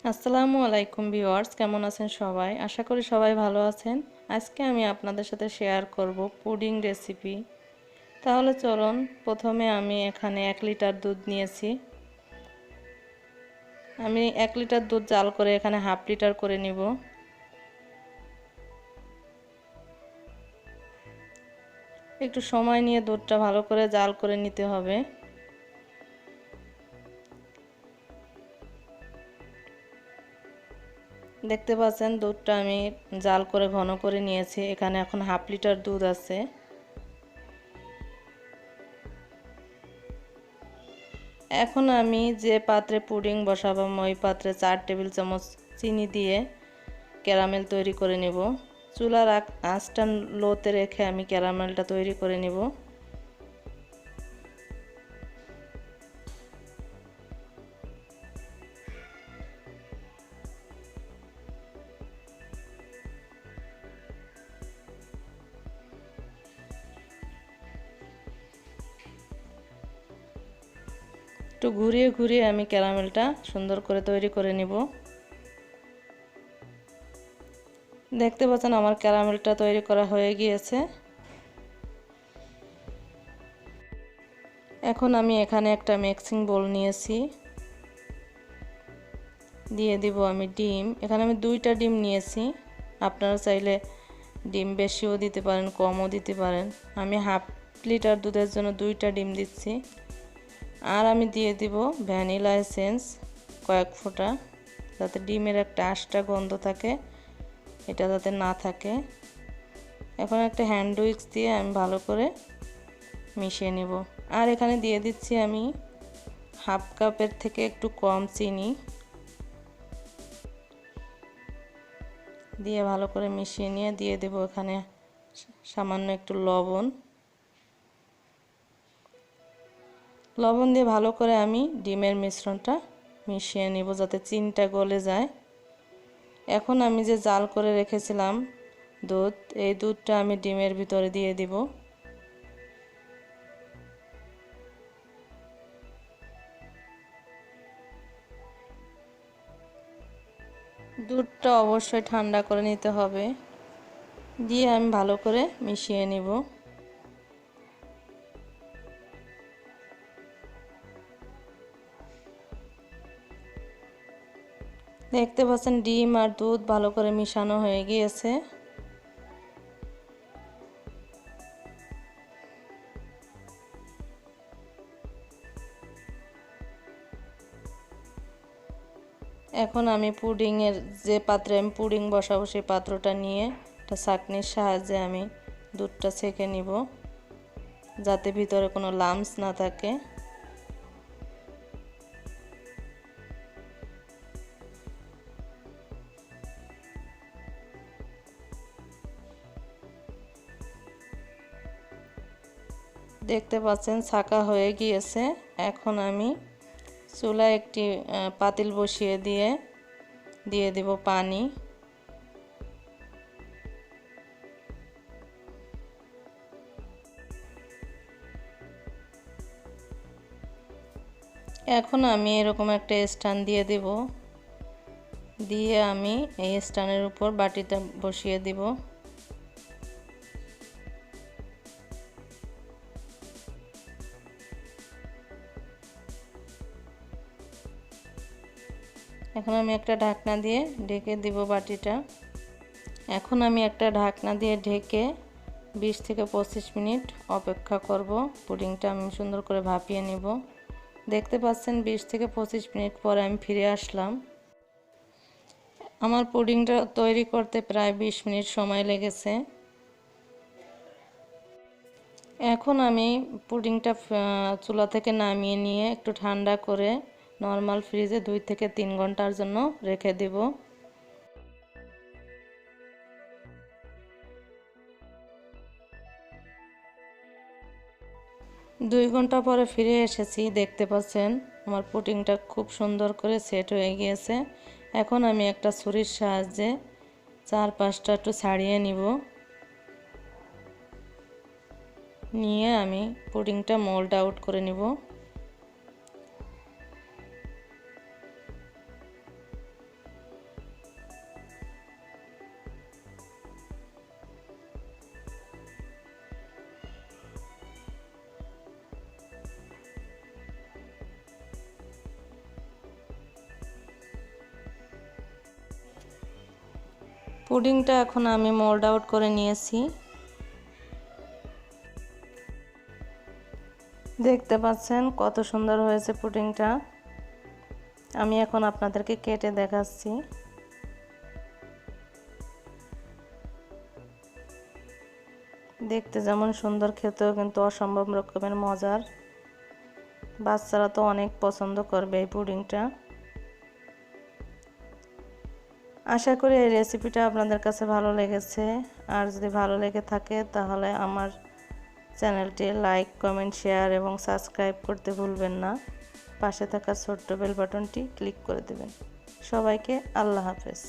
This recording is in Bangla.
আসসালামু আলাইকুম ভিউয়ার্স, কেমন আছেন সবাই? আশা করি সবাই ভালো আছেন। আজকে আমি আপনাদের সাথে শেয়ার করব পুডিং রেসিপি। তাহলে চলুন, প্রথমে আমি এখানে 1 লিটার দুধ নিয়েছি। আমি 1 লিটার দুধ জাল করে এখানে হাফ লিটার করে নিব। একটু সময় নিয়ে দুধটা ভালো করে জাল করে নিতে হবে। দেখতে পাচ্ছেন দুধটা আমি জাল করে ঘন করে নিয়েছি। এখানে এখন হাফ লিটার দুধ আছে। এখন আমি যে পাত্রে পুডিং বসাবো ওই পাত্রে 4 টেবিল চামচ চিনি দিয়ে ক্যারামেল তৈরি করে নেব। চুলার আঁচটা লোতে রেখে আমি ক্যারামেলটা তৈরি করে নেব। একটু ঘুরিয়ে ঘুরিয়ে আমি ক্যারামেলটা সুন্দর করে তৈরি করে নেব। দেখতে পাচ্ছেন আমার ক্যারামেলটা তৈরি করা হয়ে গিয়েছে। এখন আমি এখানে একটা মিক্সিং বোল নিয়েছি, দিয়ে দিব আমি ডিম। এখানে আমি 2টা ডিম নিয়েছি। আপনারা চাইলে ডিম বেশিও দিতে পারেন, কমও দিতে পারেন। আমি হাফ লিটার দুধের জন্য 2টা ডিম দিচ্ছি। আর আমি দিয়ে দিব ভ্যানিলা এসেন্স কয়েক ফোঁটা, যাতে ডিমের একটা আঁশটা গন্ধ থাকে, এটা যাতে না থাকে। এখন একটা হ্যান্ড উইক্স দিয়ে আমি ভালো করে মিশিয়ে নেব। আর এখানে দিয়ে দিচ্ছি আমি হাফ কাপের থেকে একটু কম চিনি, দিয়ে ভালো করে মিশিয়ে নিয়ে দিয়ে দেব এখানে সামান্য একটু লবণ। লবণ দিয়ে ভালো করে আমি ডিমের মিশ্রণটা মিশিয়ে নিব যাতে চিনিটা গলে যায়। এখন আমি যে জাল করে রেখেছিলাম দুধ, এই দুধটা আমি ডিমের ভিতরে দিয়ে দিব। দুধটা অবশ্যই ঠান্ডা করে নিতে হবে। দিয়ে আমি ভালো করে মিশিয়ে নিব। দেখতে পাচ্ছেন ডিম আর দুধ ভালো করে মিশানো হয়ে গিয়েছে। এখন আমি পুডিংয়ের যে পাত্রে আমি পুডিং বসাবো সেই পাত্রটা নিয়ে একটা ছাঁকনির সাহায্যে আমি দুধটা ছেঁকে নিব, যাতে ভিতরে কোনো লাম্পস না থাকে। দেখতে পাচ্ছেন ছাঁকা হয়ে গিয়েছে। এখন আমি চুলায় একটি পাতিল বসিয়ে দিয়ে দেব পানি। এখন আমি এরকম একটা স্ট্যান্ড দিয়ে দেব, দিয়ে আমি এই স্ট্যান্ডের উপর বাটিটা বসিয়ে দিব। এখন আমি একটা ঢাকনা দিয়ে ঢেকে দিব বাটিটা। এখন আমি একটা ঢাকনা দিয়ে ঢেকে 20 থেকে 25 মিনিট অপেক্ষা করব। পুডিংটা আমি সুন্দর করে ভাপিয়ে নিব। দেখতে পাচ্ছেন 20 থেকে 25 মিনিট পরে আমি ফিরে আসলাম। আমার পুডিংটা তৈরি করতে প্রায় 20 মিনিট সময় লেগেছে। এখন আমি পুডিংটা চুলা থেকে নামিয়ে নিয়ে একটু ঠান্ডা করে নর্মাল ফ্রিজে 2 থেকে 3 ঘন্টার জন্য রেখে দেব। 2 ঘন্টা পরে ফিরে এসেছি। দেখতে পাচ্ছেন আমার পুডিংটা খুব সুন্দর করে সেট হয়ে গিয়েছে। এখন আমি একটা ছুরির সাহায্যে চারপাশটা একটু ছাড়িয়ে নিব, নিয়ে আমি পুডিংটা মোল্ড আউট করে নিব। পুডিংটা এখন আমি মোল্ড আউট করে নিয়েছি। দেখতে পাচ্ছেন কত সুন্দর হয়েছে পুডিংটা। আমি এখন আপনাদেরকে কেটে দেখাচ্ছি। দেখতে যেমন সুন্দর, খেতেও কিন্তু অসম্ভব রকমের মজার। বাচ্চারা তো অনেক পছন্দ করবে এই পুডিংটা। আশা করি এই রেসিপিটা আপনাদের কাছে ভালো লেগেছে। আর যদি ভালো লেগে থাকে তাহলে আমার চ্যানেলটি লাইক, কমেন্ট, শেয়ার এবং সাবস্ক্রাইব করতে ভুলবেন না। পাশে থাকা ছোট্ট বেল বাটনটি ক্লিক করে দেবেন। সবাইকে আল্লাহ হাফেজ।